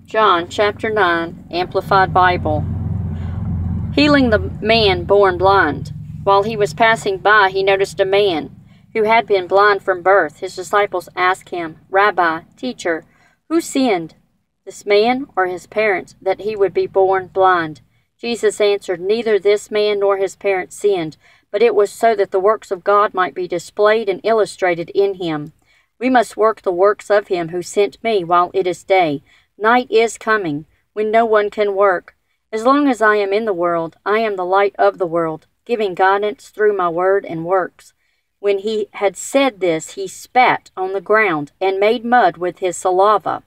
John chapter 9, Amplified Bible. Healing the man born blind. While he was passing by, he noticed a man who had been blind from birth. His disciples asked him, "Rabbi, teacher, who sinned, this man or his parents, that he would be born blind?" Jesus answered, "Neither this man nor his parents sinned, but it was so that the works of God might be displayed and illustrated in him. We must work the works of him who sent me while it is day. Night is coming, when no one can work. As long as I am in the world, I am the light of the world, giving guidance through my word and works." When he had said this, he spat on the ground and made mud with his saliva.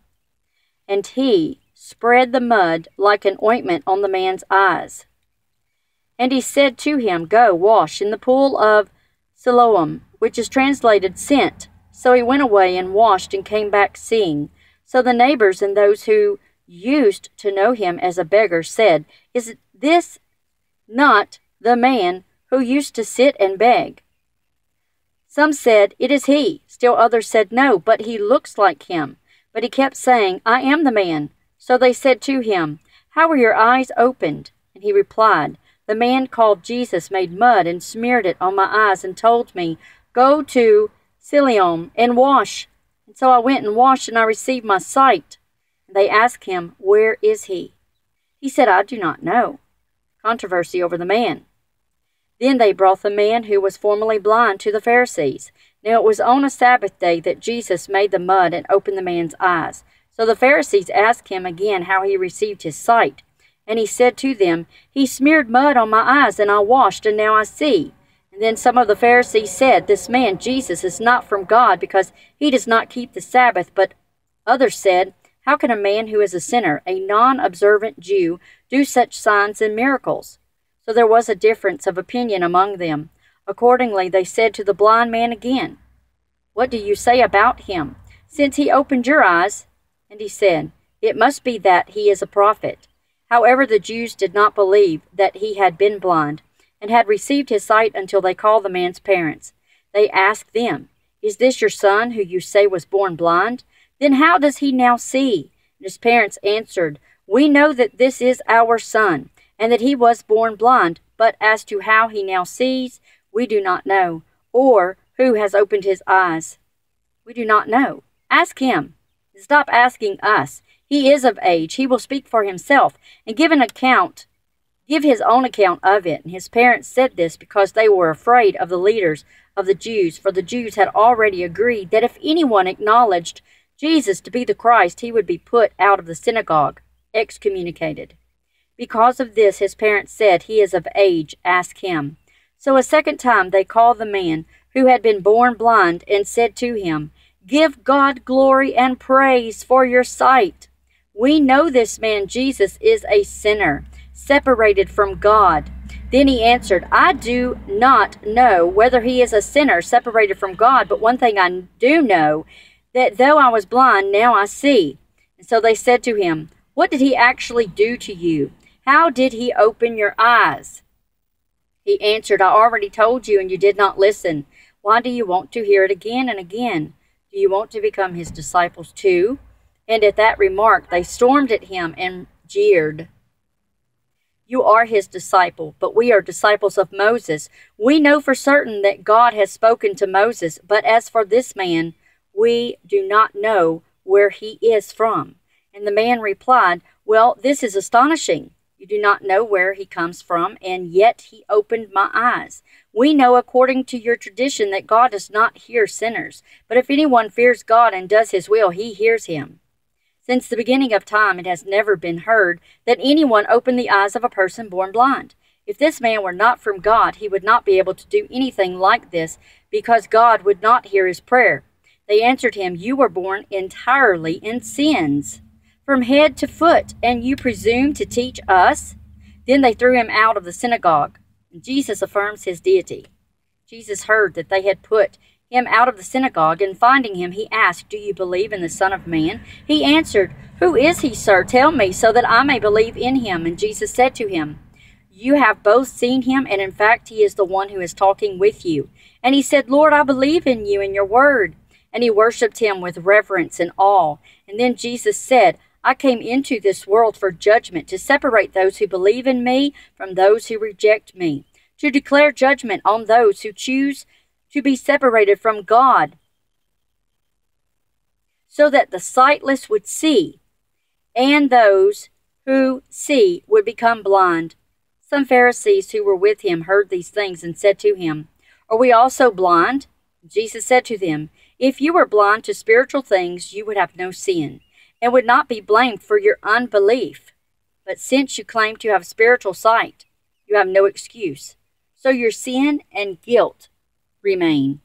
And he spread the mud like an ointment on the man's eyes. And he said to him, "Go, wash in the pool of Siloam," which is translated sent. So he went away and washed and came back seeing. So the neighbors and those who used to know him as a beggar said, "Is this not the man who used to sit and beg?" Some said, "It is he." Still others said, "No, but he looks like him." But he kept saying, "I am the man." So they said to him, "How were your eyes opened?" And he replied, "The man called Jesus made mud and smeared it on my eyes and told me, 'Go to Siloam and wash.' And so I went and washed, and I received my sight." And they asked him, "Where is he?" He said, "I do not know." Controversy over the man. Then they brought the man who was formerly blind to the Pharisees. Now it was on a Sabbath day that Jesus made the mud and opened the man's eyes. So the Pharisees asked him again how he received his sight. And he said to them, "He smeared mud on my eyes, and I washed, and now I see." And then some of the Pharisees said, "This man, Jesus, is not from God, because he does not keep the Sabbath." But others said, "How can a man who is a sinner, a non-observant Jew, do such signs and miracles?" So there was a difference of opinion among them. Accordingly they said to the blind man again, "What do you say about him, since he opened your eyes?" And he said, "It must be that he is a prophet." However, the Jews did not believe that he had been blind, and had received his sight until they called the man's parents. They asked them, "Is this your son, who you say was born blind? Then how does he now see?" And his parents answered, "We know that this is our son, and that he was born blind, but as to how he now sees, we do not know, or who has opened his eyes. We do not know. Ask him. Stop asking us. He is of age. He will speak for himself, and give his own account of it." And his parents said this because they were afraid of the leaders of the Jews, for the Jews had already agreed that if anyone acknowledged Jesus to be the Christ, he would be put out of the synagogue, excommunicated. Because of this, his parents said, "He is of age, ask him." So a second time they called the man who had been born blind and said to him, "Give God glory and praise for your sight. We know this man Jesus is a sinner, separated from God." Then he answered, "I do not know whether he is a sinner separated from God, but one thing I do know, that though I was blind, now I see." And so they said to him, "What did he actually do to you? How did he open your eyes?" He answered, "I already told you, and you did not listen. Why do you want to hear it again and again? Do you want to become his disciples too?" And at that remark they stormed at him and jeered. "You are his disciple, but we are disciples of Moses. We know for certain that God has spoken to Moses, but as for this man, we do not know where he is from." And the man replied, "Well, this is astonishing. You do not know where he comes from, and yet he opened my eyes. We know according to your tradition that God does not hear sinners, but if anyone fears God and does his will, he hears him. Since the beginning of time, it has never been heard that anyone opened the eyes of a person born blind. If this man were not from God, he would not be able to do anything like this, because God would not hear his prayer." They answered him, "You were born entirely in sins, from head to foot, and you presume to teach us?" Then they threw him out of the synagogue. Jesus affirms his deity. Jesus heard that they had put him out of the synagogue, and finding him, he asked, "Do you believe in the Son of Man?" He answered, "Who is he, sir? Tell me, so that I may believe in him." And Jesus said to him, "You have both seen him, and in fact he is the one who is talking with you." And he said, "Lord, I believe in you and your word." And he worshipped him with reverence and awe. And then Jesus said, I came into this world for judgment, to separate those who believe in me from those who reject me, to declare judgment on those who choose to be separated from God, so that the sightless would see, and those who see would become blind. Some Pharisees who were with him heard these things and said to him, Are we also blind? Jesus said to them, If you were blind to spiritual things, you would have no sin, and would not be blamed for your unbelief. But since you claim to have spiritual sight, you have no excuse. So your sin and guilt remain.